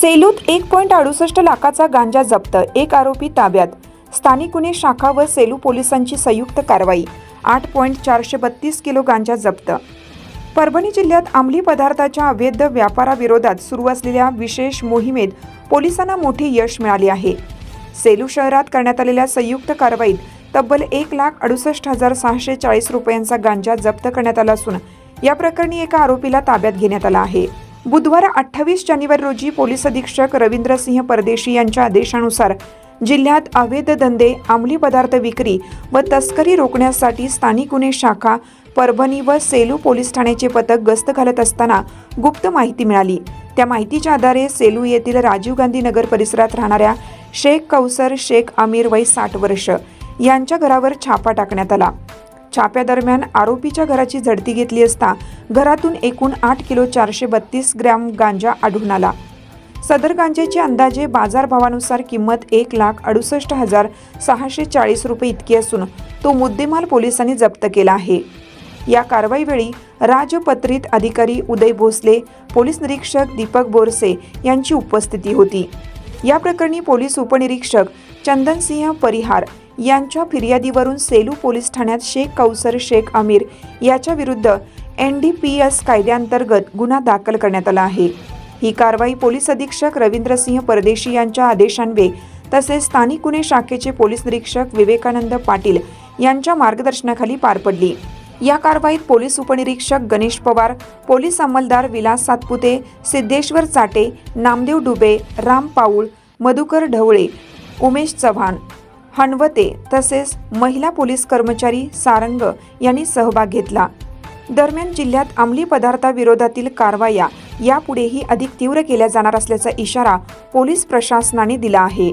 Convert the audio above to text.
सेलूत 1.68 लाखाचा गांजा जप्त, एक आरोपी ताब्यात। स्थानिक गुन्हे शाखा व सेलू पोलिसांची संयुक्त कारवाई। 8.432 किलो गांजा जप्त। परभणी जिल्ह्यात अंमली पदार्थाच्या अवैध व्यापाराविरोधात सुरू असलेल्या विशेष मोहिमेत पोलिसांना मोठे यश मिळाले आहे। सेलू शहरात करण्यात आलेल्या संयुक्त कारवाईत तब्बल 1,68,640 रुपयांचा गांजा जप्त करण्यात आला असून या प्रकरणी एका आरोपीला ताब्यात घेण्यात आला आहे। बुधवार 28 जानेवारी रोजी पोलीस अधीक्षक रवींद्रसिंह परदेशी यांच्या आदेशानुसार जिल्ह्यात अवैध धंदे, अंमली पदार्थ विक्री व तस्करी रोखण्यासाठी स्थानिक गुन्हे शाखा परभणी व सेलू पोलीस ठाण्याचे पथक गस्त घालत असताना गुप्त माहिती मिळाली। त्या माहितीच्या आधारे सेलू येथील राजीव गांधी नगर परिसरात राहणाऱ्या शेख कौसर शेख आमिर वय 60 वर्ष यांच्या घरावर छापा टाकण्यात आला। छाप्यादरम्यान आरोपीच्या घराची झडती घेतली असता घरातून एकूण 8 किलो 432 ग्रॅम गांजा आढळून आला। सदर गांजाची अंदाजे बाजारभावानुसार किंमत 1,68,640 रुपये इतकी असून तो मुद्देमाल पोलिसांनी जप्त केला आहे। या कारवाईवेळी राजपत्रित अधिकारी उदय भोसले, पोलीस निरीक्षक दीपक बोरसे यांची उपस्थिती होती। या प्रकरणी पोलीस उपनिरीक्षक चंदनसिंह परिहार यांच्या फिर्यादीवरून सेलू पोलीस ठाण्यात शेख कौसर शेख आमिर याच्या विरुद्ध NDPS कायद्याअंतर्गत गुन्हा दाखल करण्यात आला आहे। ही कारवाई पोलीस अधीक्षक रवींद्रसिंह परदेशी यांच्या आदेशान्वये तसेच स्थानिक गुन्हे शाखेचे पोलीस निरीक्षक विवेकानंद पाटील यांच्या मार्गदर्शनाखाली पार पडली। या कारवाईत पोलीस उपनिरीक्षक गणेश पवार, पोलीस अंमलदार विलास सातपुते, सिद्धेश्वर चाटे, नामदेव डुबे, राम पाऊळ, मधुकर ढवळे, उमेश चव्हाण, हणवते तसेच महिला पोलीस कर्मचारी सारंग यांनी सहभाग घेतला। दरम्यान जिल्ह्यात अंमली पदार्थाविरोधातील कारवाया यापुढेही अधिक तीव्र केल्या जाणार असल्याचा इशारा पोलीस प्रशासनाने दिला आहे।